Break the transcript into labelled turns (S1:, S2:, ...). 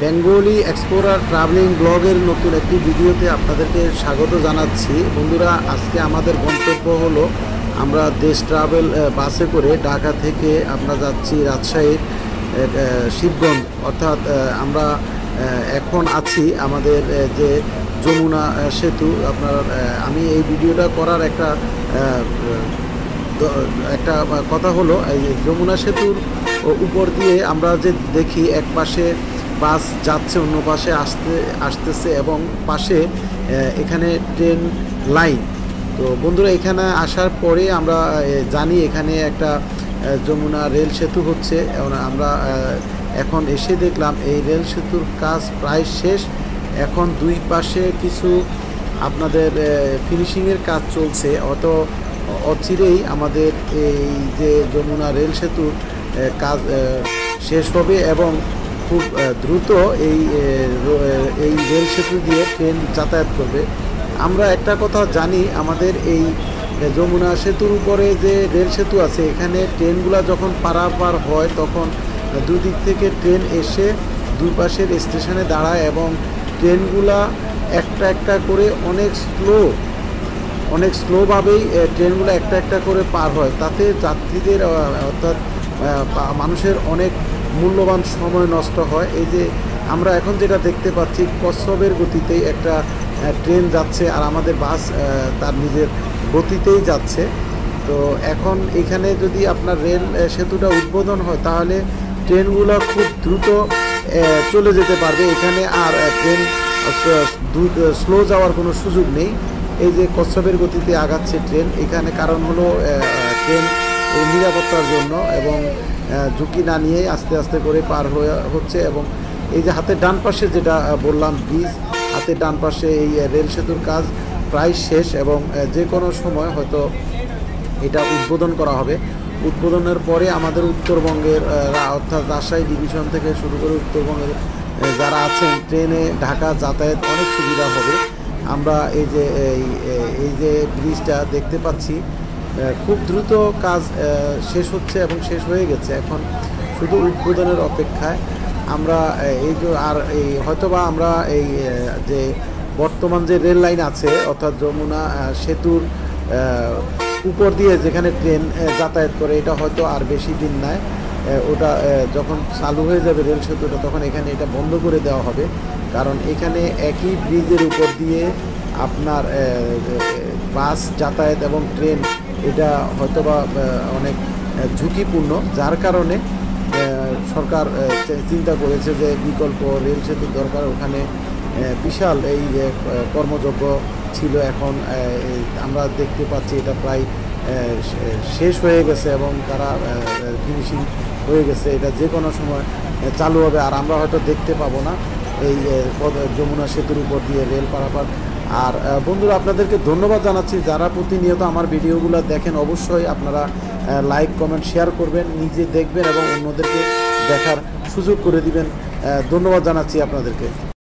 S1: Bengali explorer travelling ব্লগের নতুন একটি ভিডিওতে আপনাদেরকে স্বাগত জানাচ্ছি। বন্ধুরা, আজকে আমাদের গন্তব্য হলো আমরা দেশ ট্রাভেল বাসে করে ঢাকা থেকে আমরা যাচ্ছি রাজশাহীর শিবগঞ্জ। অর্থাৎ আমরা এখন আছি আমাদের যে যমুনা সেতু। আমি এই ভিডিওটা করার একটা কথা হলো, এই যমুনা সেতুর উপর দিয়ে আমরা যে দেখি এক পাশে বাস যাচ্ছে, অন্য পাশে আসতেছে এবং পাশে এখানে ট্রেন লাইন। তো বন্ধুরা, এখানে আসার পরে আমরা জানি এখানে একটা যমুনা রেল সেতু হচ্ছে। আমরা এখন এসে দেখলাম এই রেল সেতুর কাজ প্রায় শেষ। এখন দুই পাশে কিছু আপনাদের ফিনিশিংয়ের কাজ চলছে। অচিরেই আমাদের এই যে যমুনা রেল সেতুর কাজ শেষ হবে এবং খুব দ্রুত এই রেল সেতু দিয়ে ট্রেন যাতায়াত করবে। আমরা একটা কথা জানি, আমাদের এই যমুনা সেতুর উপরে যে রেল সেতু আছে, এখানে ট্রেনগুলো যখন পারাপার হয় তখন দুদিক থেকে ট্রেন এসে দুই পাশের স্টেশনে দাঁড়ায় এবং ট্রেনগুলা একটা করে অনেক স্লোভাবেই ট্রেনগুলো একটা করে পার হয়। তাতে যাত্রীদের অর্থাৎ মানুষের অনেক মূল্যবান সময় নষ্ট হয়। এই যে আমরা এখন যেটা দেখতে পাচ্ছি, কচ্ছপের গতিতেই একটা ট্রেন যাচ্ছে আর আমাদের বাস তার নিজের গতিতেই যাচ্ছে। তো এখন এখানে যদি আপনার রেল সেতুটা উদ্বোধন হয় তাহলে ট্রেনগুলো খুব দ্রুত চলে যেতে পারবে। এখানে আর ট্রেন স্লো যাওয়ার কোনো সুযোগ নেই। এই যে কচ্ছপের গতিতে আগাচ্ছে ট্রেন, এখানে কারণ হলো ট্রেন নিরাপত্তার জন্য এবং ঝুঁকি না নিয়েই আস্তে আস্তে করে পার হচ্ছে। এবং এই যে হাতের ডান পাশে যেটা বললাম ব্রিজ, হাতের ডান পাশে এই রেল সেতুর কাজ প্রায় শেষ এবং যে কোনো সময় হয়তো এটা উদ্বোধন করা হবে। উদ্বোধনের পরে আমাদের উত্তরবঙ্গের অর্থাৎ রাজশাহী ডিভিশন থেকে শুরু করে উত্তরবঙ্গের যারা আছেন ট্রেনে ঢাকা যাতায়াত অনেক সুবিধা হবে। আমরা এই যে ব্রিজটা দেখতে পাচ্ছি, খুব দ্রুত কাজ শেষ হচ্ছে এবং শেষ হয়ে গেছে। এখন শুধু উদ্বোধনের অপেক্ষায় আমরা হয়তোবা আমরা এই যে বর্তমান যে রেল লাইন আছে অর্থাৎ যমুনা সেতুর উপর দিয়ে যেখানে ট্রেন যাতায়াত করে, এটা হয়তো আর বেশি দিন নয়। ওটা যখন চালু হয়ে যাবে রেল সেতুটা, তখন এখানে এটা বন্ধ করে দেওয়া হবে। কারণ এখানে একই ব্রিজের উপর দিয়ে আপনার বাস যাতায়াত এবং ট্রেন, এটা হয়তোবা অনেক ঝুঁকিপূর্ণ, যার কারণে সরকার চিন্তা করেছে যে বিকল্প রেল সেতুর দরকার। ওখানে বিশাল এই কর্মযজ্ঞ ছিল। এখন আমরা দেখতে পাচ্ছি এটা প্রায় শেষ হয়ে গেছে এবং তারা ফিনিশিং হয়ে গেছে। এটা যে কোনো সময় চালু হবে আর আমরা হয়তো দেখতে পাবো না এই যমুনা সেতুর উপর দিয়ে রেল পারাপার। আর বন্ধুরা, আপনাদেরকে ধন্যবাদ জানাচ্ছি যারা প্রতিনিয়ত আমার ভিডিওগুলো দেখেন। অবশ্যই আপনারা লাইক, কমেন্ট, শেয়ার করবেন, নিজে দেখবেন এবং অন্যদেরকে দেখার সুযোগ করে দিবেন। ধন্যবাদ জানাচ্ছি আপনাদেরকে।